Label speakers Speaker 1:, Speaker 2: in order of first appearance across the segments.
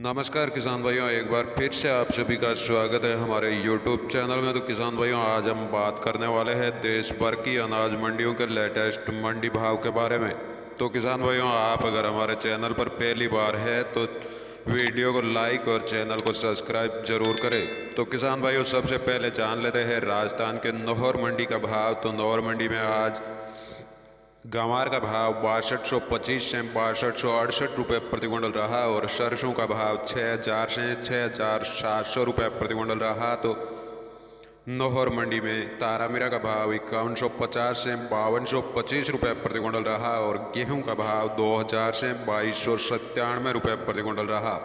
Speaker 1: नमस्कार किसान भाइयों, एक बार फिर से आप सभी का स्वागत है हमारे YouTube चैनल में। तो किसान भाइयों, आज हम बात करने वाले हैं देश भर की अनाज मंडियों के लेटेस्ट मंडी भाव के बारे में। तो किसान भाइयों, आप अगर हमारे चैनल पर पहली बार है तो वीडियो को लाइक और चैनल को सब्सक्राइब जरूर करें। तो किसान भाइयों, सबसे पहले जान लेते हैं राजस्थान के नौहर मंडी का भाव। तो नौहर मंडी में आज गंवार का भाव 6225 से 6268 रुपये प्रति क्विंटल रहा और सरसों का भाव 6000 से 6700 रुपये प्रति क्विंटल रहा। तो नौहर मंडी में तारामीरा का भाव 5150 से 5225 रुपये प्रति क्विंटल रहा और गेहूं का भाव 2000 से 2297 रुपये प्रति क्विंटल रहा।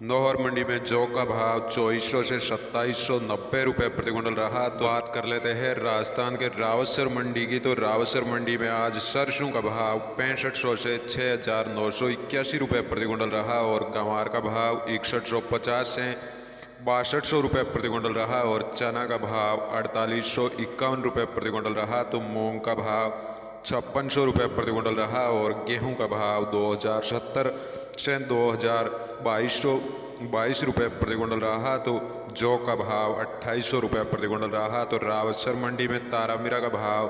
Speaker 1: नौहर मंडी में जौ का भाव 2400 से 2790 रुपये प्रति क्विंटल रहा। तो बात कर लेते हैं राजस्थान के रावतसर मंडी की। तो रावतसर मंडी में आज सरसों का भाव 6500 से 6981 रुपये प्रति क्विंटल रहा और गंवार का भाव 6150 से 6200 रुपये प्रति क्विंटल रहा और चना का भाव 4851 रुपये प्रति क्विंटल रहा। तो मूंग का भाव 5600 रुपये प्रति क्विंटल रहा और गेहूं का भाव 2070 से 2222 रुपये प्रति क्विंटल रहा। तो जौ का भाव 2800 रुपये प्रति क्विंटल रहा। तो रावतसर मंडी में तारामीरा का भाव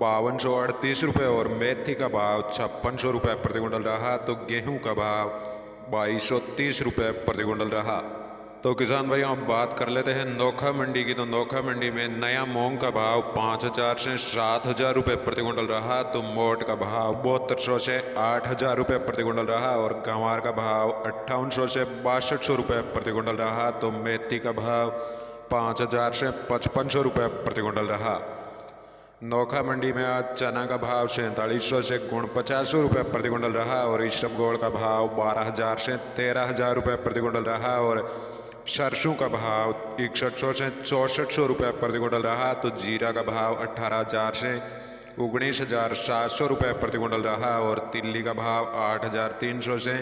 Speaker 1: 5238 रुपये और मेथी का भाव 5600 रुपये प्रति क्विंटल रहा। तो गेहूं का भाव 2230 रुपये प्रति क्विंटल रहा। तो किसान भाइयों, अब बात कर लेते हैं नोखा मंडी की। तो नोखा मंडी में नया मूंग का भाव 5000 से 7000 रुपये प्रति क्विंटल रहा। तो मोट का भाव 7200 से 8000 रुपये प्रति क्विंटल रहा और गंवार का भाव 5800 से 6200 रुपये प्रति क्विंटल रहा। तो मेथी का भाव 5000 से 5500 रुपये प्रति क्विंटल रहा। नोखा मंडी में आज चना का भाव 4700 से 4900 रुपये प्रति क्विंटल रहा और इसबगोल का भाव 12000 से 13000 रुपये प्रति क्विंटल रहा और सरसों का भाव 6100 से 6400 रुपये प्रति क्विंटल रहा। तो जीरा का भाव 18000 से 19700 रुपये प्रति क्विंटल रहा और तिल्ली का भाव 8300 से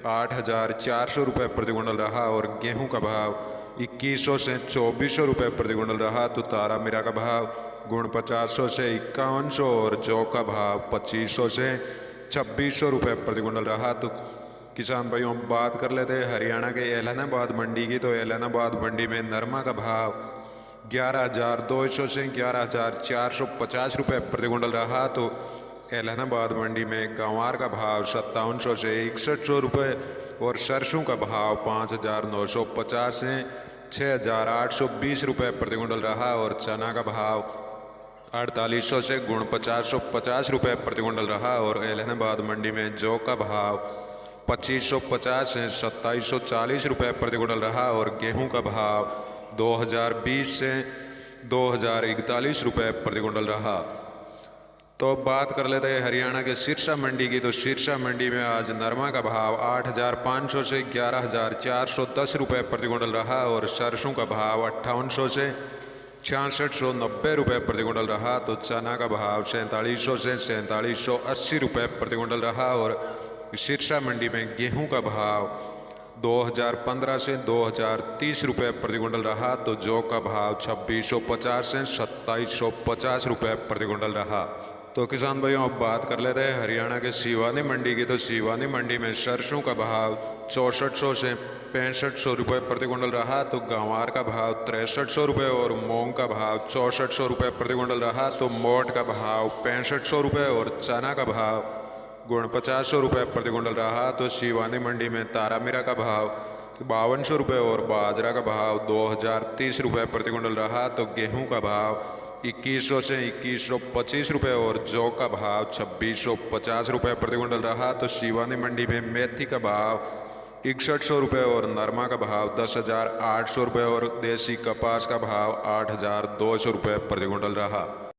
Speaker 1: 8400 रुपये प्रति क्विंटल रहा और गेहूं का भाव 2100 से 2400 रुपये प्रति क्विंटल रहा। तो तारामीरा का भाव 4900 से 5100 और जौ का भाव 2500 से 2600 रुपये प्रति क्विंटल रहा। तो किसान भाइयों, बात कर लेते हैं हरियाणा के एलनाबाद मंडी की। तो एलनाबाद मंडी में नरमा का भाव 11200 से 11450 रुपये प्रति क्विंटल रहा। तो एलनाबाद मंडी में गंवार का भाव 5700 से 6100 रुपये और सरसों का भाव 5950 से 6820 रुपये प्रति क्विंटल रहा और चना का भाव 4800 से 4950 रुपये प्रति क्विंटल रहा और एलनाबाद मंडी में जौ का भाव 2550 से 2740 रुपये प्रति क्विंटल रहा और गेहूं का भाव 2020 से 2041 रुपये प्रति क्विंटल रहा। तो बात कर लेते हैं हरियाणा के सिरसा मंडी की। तो सिरसा मंडी में आज नरमा का भाव 8500 से 11410 रुपये प्रति क्विंटल रहा और सरसों का भाव 5800 से 6690 रुपये प्रति क्विंटल रहा। तो चना का भाव 4700 से 4780 रुपये प्रति क्विंटल रहा और सिरसा मंडी में गेहूं का भाव 2015 से 2030 रुपये प्रति क्विंटल रहा। तो जौ का भाव 2650 से 2750 रुपये प्रति क्विंटल रहा। तो किसान भाइयों, अब बात कर लेते हैं हरियाणा के सिवानी मंडी की। तो सिवानी मंडी में सरसों का भाव 6400 से 6500 रुपये प्रति क्विंटल रहा। तो गंवार का भाव 6300 रुपये और मूंग का भाव 6400 रुपये प्रति क्विंटल रहा। तो मोट का भाव 6500 रुपये और चना का भाव 4900 रुपये प्रति क्विंटल रहा। तो शिवानी मंडी में तारामीरा का भाव 5200 रुपये और बाजरा का भाव 2030 रुपये प्रति क्विंटल रहा। तो गेहूं का भाव 2100 से 2125 रुपये और जौ का भाव 2650 रुपये प्रति क्विंटल रहा। तो शिवानी मंडी में मेथी का भाव 6100 रुपये और नरमा का भाव 10,800 रुपये और देसी कपास का भाव 8,200 रुपये प्रति क्विंटल रहा।